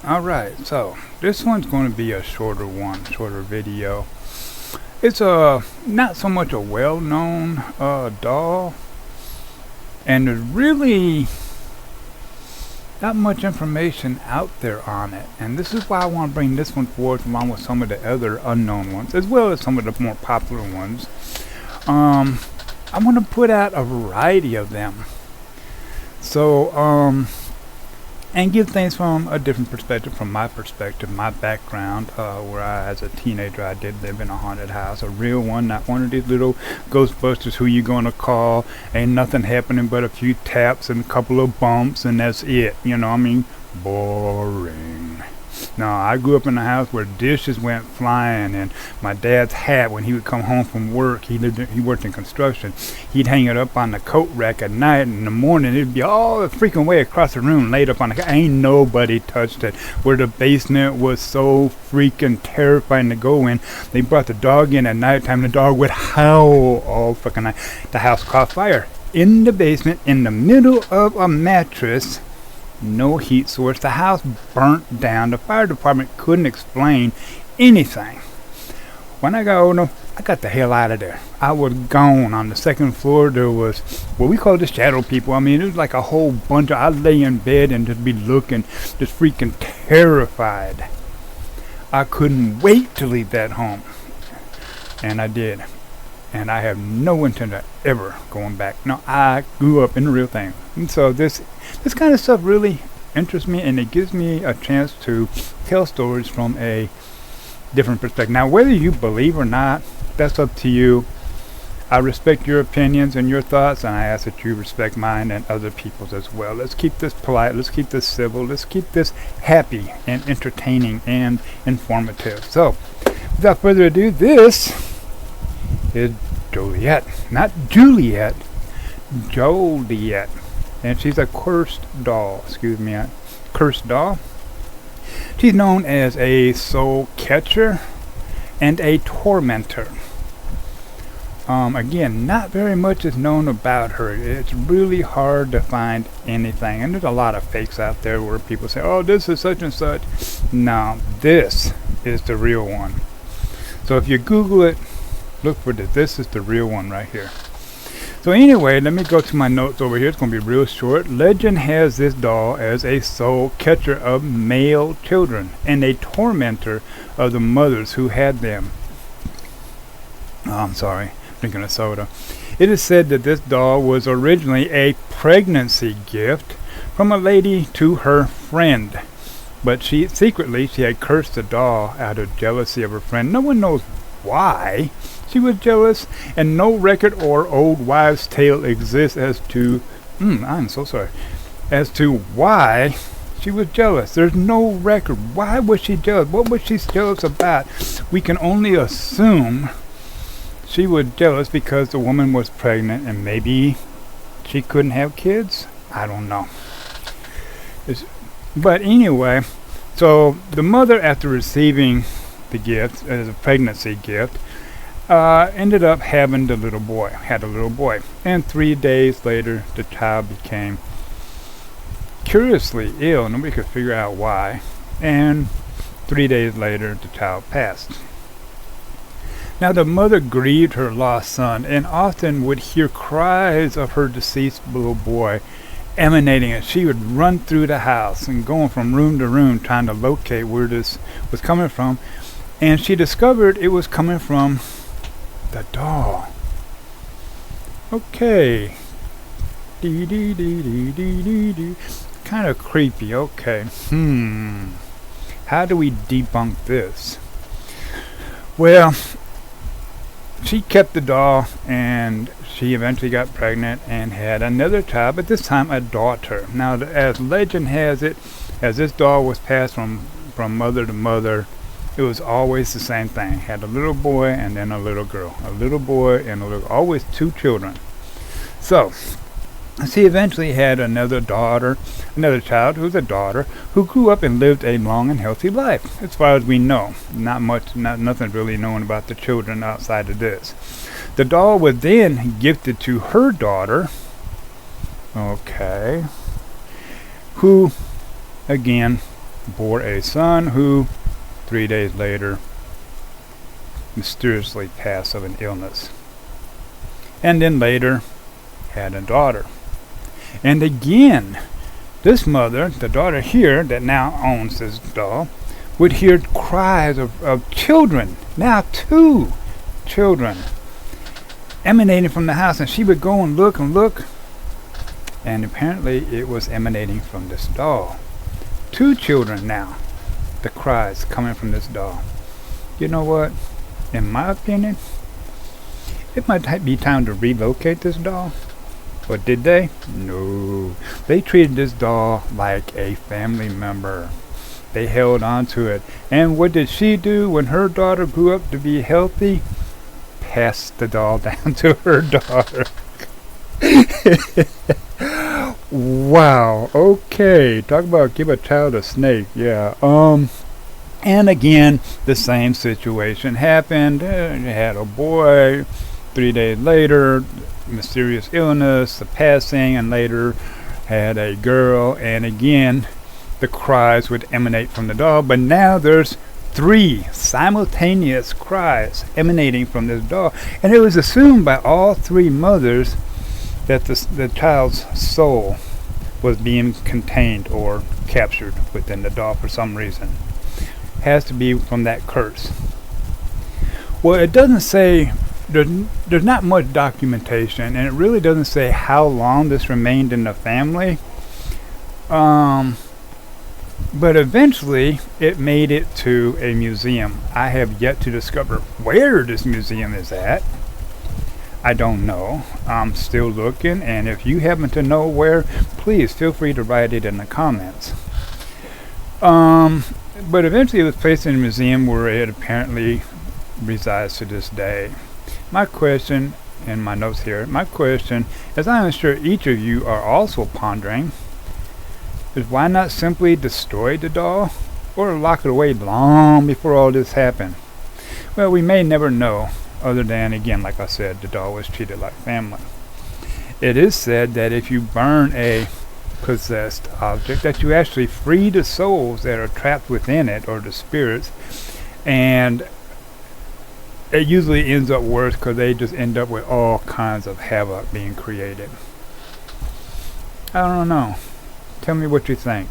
Alright, so this one's going to be a shorter video. It's not so much a well-known doll, and there's really not much information out there on it. And this is why I want to bring this one forward along with some of the other unknown ones, as well as some of the more popular ones. I want to put out a variety of them. So, and give things from a different perspective, from my perspective, my background, where as a teenager I did live in a haunted house, a real one, not one of these little Ghostbusters who you gonna call, ain't nothing happening but a few taps and a couple of bumps and that's it, boring. No, I grew up in a house where dishes went flying, and my dad's hat, when he would come home from work, he worked in construction, he'd hang it up on the coat rack at night, and in the morning it'd be all the freaking way across the room laid up on the ain't nobody touched it. Where the basement was so freaking terrifying to go in, they brought the dog in at nighttime, the dog would howl all freaking night. The house caught fire in the basement, in the middle of a mattress. No heat source. The house burnt down. The fire department couldn't explain anything. When I got older, I got the hell out of there. I was gone. On the second floor, there was what we call the shadow people. I mean, it was like a whole bunch of... I'd lay in bed and just be looking, just freaking terrified. I couldn't wait to leave that home. And I did. And I have no intention of ever going back. No, I grew up in the real thing. And so this kind of stuff really interests me, and it gives me a chance to tell stories from a different perspective. Now, whether you believe or not, that's up to you. I respect your opinions and your thoughts, and I ask that you respect mine and other people's as well. Let's keep this polite. Let's keep this civil. Let's keep this happy and entertaining and informative. So, without further ado, this is Joliet. Not Juliet. Joliet. And she's a cursed doll. Cursed doll. She's known as a soul catcher and a tormentor. Again, not very much is known about her. It's really hard to find anything. And there's a lot of fakes out there where people say, oh, this is such and such. No, this is the real one. So if you Google it, look for this. This is the real one right here. So anyway, let me go to my notes over here. It's going to be real short. Legend has this doll as a soul catcher of male children and a tormentor of the mothers who had them. Oh, I'm sorry, drinking a soda. It is said that this doll was originally a pregnancy gift from a lady to her friend. But she had cursed the doll out of jealousy of her friend. No one knows why she was jealous, and no record or old wives' tale exists as to I'm so sorry, as to why she was jealous. There's no record. Why was she jealous? What was she jealous about? We can only assume she was jealous because the woman was pregnant and maybe she couldn't have kids. I don't know. But anyway, so the mother, after receiving the gift as a pregnancy gift, ended up having had a little boy. And 3 days later, the child became curiously ill. Nobody could figure out why. And 3 days later, the child passed. Now, the mother grieved her lost son and often would hear cries of her deceased little boy emanating, and she would run through the house and going from room to room trying to locate where this was coming from. And she discovered it was coming from the doll. Okay. Kind of creepy. Okay. How do we debunk this? Well, she kept the doll, and she eventually got pregnant and had another child, but this time a daughter. Now, as legend has it, as this doll was passed from mother to mother, it was always the same thing. Had a little boy and then a little girl. A little boy and a little... Always two children. So, she eventually had another child who was a daughter, who grew up and lived a long and healthy life. As far as we know. Nothing really known about the children outside of this. The doll was then gifted to her daughter, who, again, bore a son who 3 days later mysteriously passed of an illness. And then later had a daughter. And again, this mother, the daughter here that now owns this doll, would hear cries of children, now 2 children, emanating from the house. And she would go and look, and apparently it was emanating from this doll. 2 children now, the cries coming from this doll. You know what? In my opinion, it might be time to relocate this doll. But did they? No. They treated this doll like a family member. They held on to it. And what did she do when her daughter grew up to be healthy? Passed the doll down to her daughter. Wow. Okay. Talk about give a child a snake. Yeah. And again, the same situation happened. You had a boy. 3 days later, mysterious illness, the passing, and later had a girl. And again, the cries would emanate from the doll. But now there's 3 simultaneous cries emanating from this doll. And it was assumed by all 3 mothers that the child's soul was being contained or captured within the doll for some reason. Has to be from that curse. Well, it doesn't say, there's not much documentation, and it really doesn't say how long this remained in the family. But eventually it made it to a museum. I have yet to discover where this museum is at. I don't know. I'm still looking, and if you happen to know where, please feel free to write it in the comments. But eventually it was placed in a museum where it apparently resides to this day. My question, in my notes here, my question, as I'm sure each of you are also pondering, is why not simply destroy the doll or lock it away long before all this happened? Well, we may never know, other than, again, like I said, the doll was treated like family. It is said that if you burn a possessed object, that you actually free the souls that are trapped within it, or the spirits, and it usually ends up worse because they just end up with all kinds of havoc being created. I don't know. Tell me what you think.